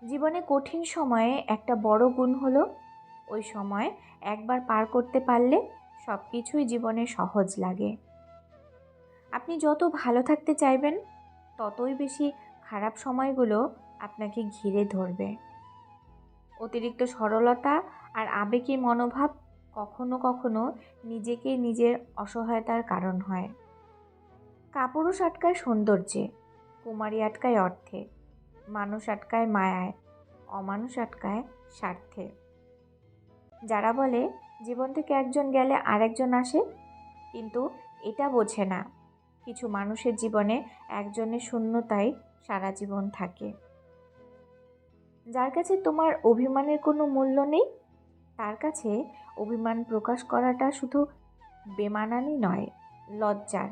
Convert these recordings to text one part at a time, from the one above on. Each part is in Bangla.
জীবনে কঠিন সময়ে একটা বড় গুণ হলো ওই সময় একবার পার করতে পারলে সব কিছুই জীবনে সহজ লাগে। আপনি যত ভালো থাকতে চাইবেন ততই বেশি খারাপ সময়গুলো আপনাকে ঘিরে ধরবে। অতিরিক্ত সরলতা আর আবেগী মনোভাব কখনো কখনো নিজের অসহায়তার কারণ হয়। কাপুরুষ আটকায় সৌন্দর্যে, কুমারী আটকায় অর্থে, মানুষ আটকায় মায়ায়, অমানুষ আটকায় স্বার্থে। যারা বলে জীবন থেকে একজন গেলে আরেকজন আসে, কিন্তু এটা বোঝে না কিছু মানুষের জীবনে একজনের শূন্যতাই সারা জীবন থাকে। যার কাছে তোমার অভিমানের কোনো মূল্য নেই, তার কাছে অভিমান প্রকাশ করাটা শুধু বেমানানি নয়, লজ্জার,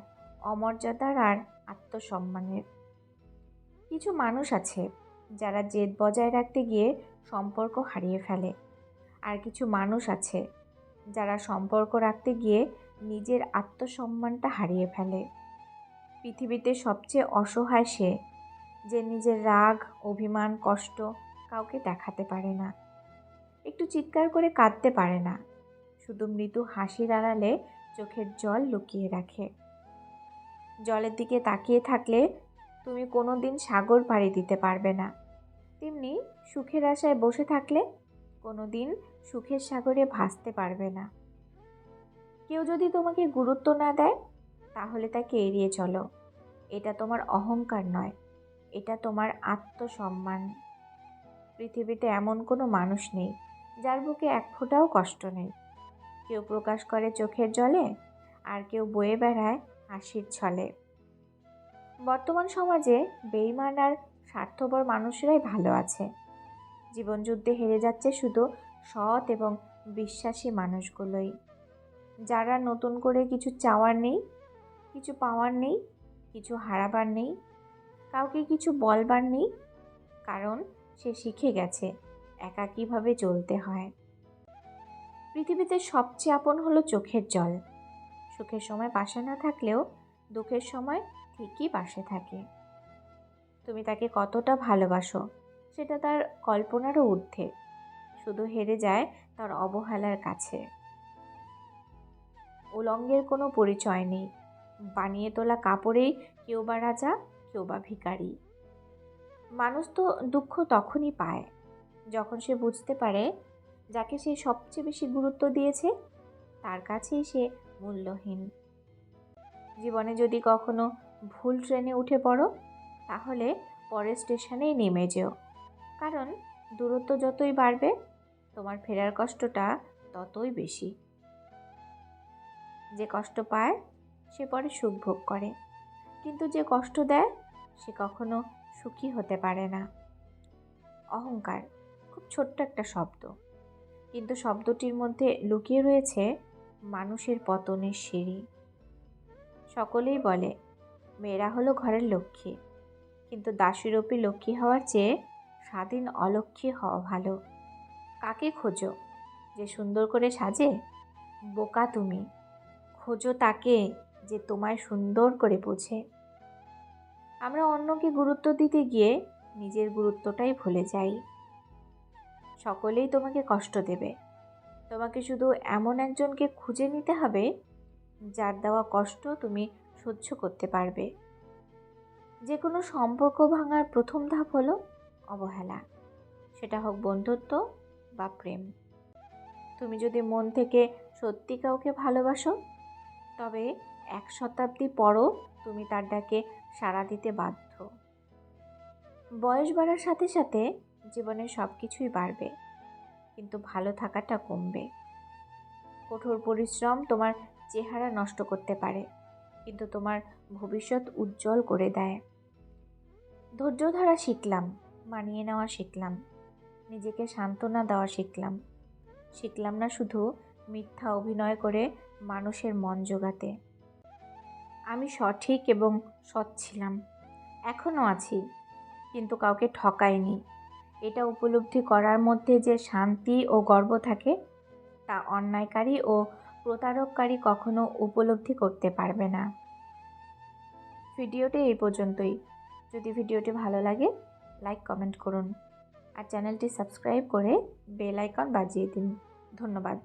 অমর্যাদার আর আত্মসম্মানের। কিছু মানুষ আছে যারা জেদ বজায় রাখতে গিয়ে সম্পর্ক হারিয়ে ফেলে, আর কিছু মানুষ আছে যারা সম্পর্ক রাখতে গিয়ে নিজের আত্মসম্মানটা হারিয়ে ফেলে। পৃথিবীতে সবচেয়ে অসহায় সে, যে নিজের রাগ, অভিমান, কষ্ট কাউকে দেখাতে পারে না, একটু চিৎকার করে কাঁদতে পারে না, শুধু মৃদু হাসির আড়ালে চোখের জল লুকিয়ে রাখে। জলের দিকে তাকিয়ে থাকলে তুমি কোনো দিন সাগর পাড়ি দিতে পারবে না, তেমনি সুখের আশায় বসে থাকলে কোনো দিন সুখের সাগরে ভাসতে পারবে না। কেউ যদি তোমাকে গুরুত্ব না দেয় তাহলে তাকে এড়িয়ে চলো। এটা তোমার অহংকার নয়, এটা তোমার আত্মসম্মান। পৃথিবীতে এমন কোনো মানুষ নেই যার বুকে এক ফোঁটাও কষ্ট নেই। কেউ প্রকাশ করে চোখের জলে, আর কেউ বয়ে বেড়ায় হাসির ছলে। বর্তমান সমাজে বেঈমান আর স্বার্থপর মানুষেরাই ভালো আছে। জীবনযুদ্ধে হেরে যাচ্ছে শুধু সৎ এবং বিশ্বাসী মানুষগুলোই, যারা নতুন করে কিছু চাওয়ার নেই, কিছু পাওয়ার নেই, কিছু হারাবার নেই, কাউকে কিছু বলবার নেই, কারণ সে শিখে গেছে একা কীভাবে চলতে হয়। পৃথিবীতে সবচেয়ে আপন হলো চোখের জল। সুখের সময় পাশে না থাকলেও দুঃখের সময় ঠিকই পাশে থাকে। তুমি তাকে কতটা ভালোবাসো সেটা তার কল্পনারও ঊর্ধ্বে, শুধু হেরে যায় তার অবহেলার কাছে। উলঙ্গের কোনো পরিচয় নেই, বানিয়ে তোলা কাপড়েই কেউ বা রাজা, কেউ বা ভিখারি। মানুষ তো দুঃখ তখনই পায় যখন সে বুঝতে পারে যাকে সে সবচেয়ে বেশি গুরুত্ব দিয়েছে তার কাছেই সে মূল্যহীন। জীবনে যদি কখনো ভুল ট্রেনে উঠে পড়ো তাহলে পরের স্টেশনেই নেমে যেও, কারণ দূরত্ব যতই বাড়বে তোমার ফেরার কষ্টটা ততই বেশি। যে কষ্ট পায় সে পরে সুখ ভোগ করে, কিন্তু যে কষ্ট দেয় সে কখনো সুখী হতে পারে না। অহংকার খুব ছোট্ট একটা শব্দ, কিন্তু শব্দটির মধ্যে লুকিয়ে রয়েছে মানুষের পতনের সিঁড়ি। সকলেই বলে মেয়েরা হলো ঘরের লক্ষ্মী, কিন্তু দাসীরূপী লক্ষ্মী হওয়ার চেয়ে স্বাধীন অলক্ষ্মী হওয়া ভালো। কাকে খোঁজো? যে সুন্দর করে সাজে? বোকা তুমি, খোঁজো তাকে যে তোমায় সুন্দর করে বোঝে। আমরা অন্যকে গুরুত্ব দিতে গিয়ে নিজের গুরুত্বটাই ভুলে যাই। সকলেই তোমাকে কষ্ট দেবে, তোমাকে শুধু এমন একজনকে খুঁজে নিতে হবে যার দেওয়া কষ্ট তুমি সহ্য করতে পারবে। যে কোনো সম্পর্ক ভাঙার প্রথম ধাপ হলো অবহেলা, সেটা হোক বন্ধুত্ব বা প্রেম। তুমি যদি মন থেকে সত্যি কাউকে ভালোবাসো তবে 1 শতাব্দী পরও তুমি তার ডাকে সাড়া দিতে বাধ্য। বয়স বাড়ার সাথে সাথে জীবনের সব কিছুই বাড়বে, কিন্তু ভালো থাকাটা কমবে। কঠোর পরিশ্রম তোমার চেহারা নষ্ট করতে পারে, কিন্তু তোমার ভবিষ্যৎ উজ্জ্বল করে দেয়। ধৈর্য ধরা শিখলাম, মানিয়ে নেওয়া শিখলাম, নিজেকে সান্ত্বনা দেওয়া শিখলাম। শিখলাম না শুধু মিথ্যা অভিনয় করে মানুষের মন জোগাতে। আমি সঠিক এবং সৎ ছিলাম, এখনও আছি, কিন্তু কাউকে ঠকাইনি। এটা উপলব্ধি করার মধ্যে যে শান্তি ও গর্ব থাকে তা অন্যায়কারী ও প্রতারককারী কখনো উপলব্ধি করতে পারবে না। ভিডিওটি এই পর্যন্তই। যদি ভিডিওটি ভালো লাগে লাইক কমেন্ট করুন। আর চ্যানেলটি সাবস্ক্রাইব করে বেল আইকন বাজিয়ে দিন। ধন্যবাদ।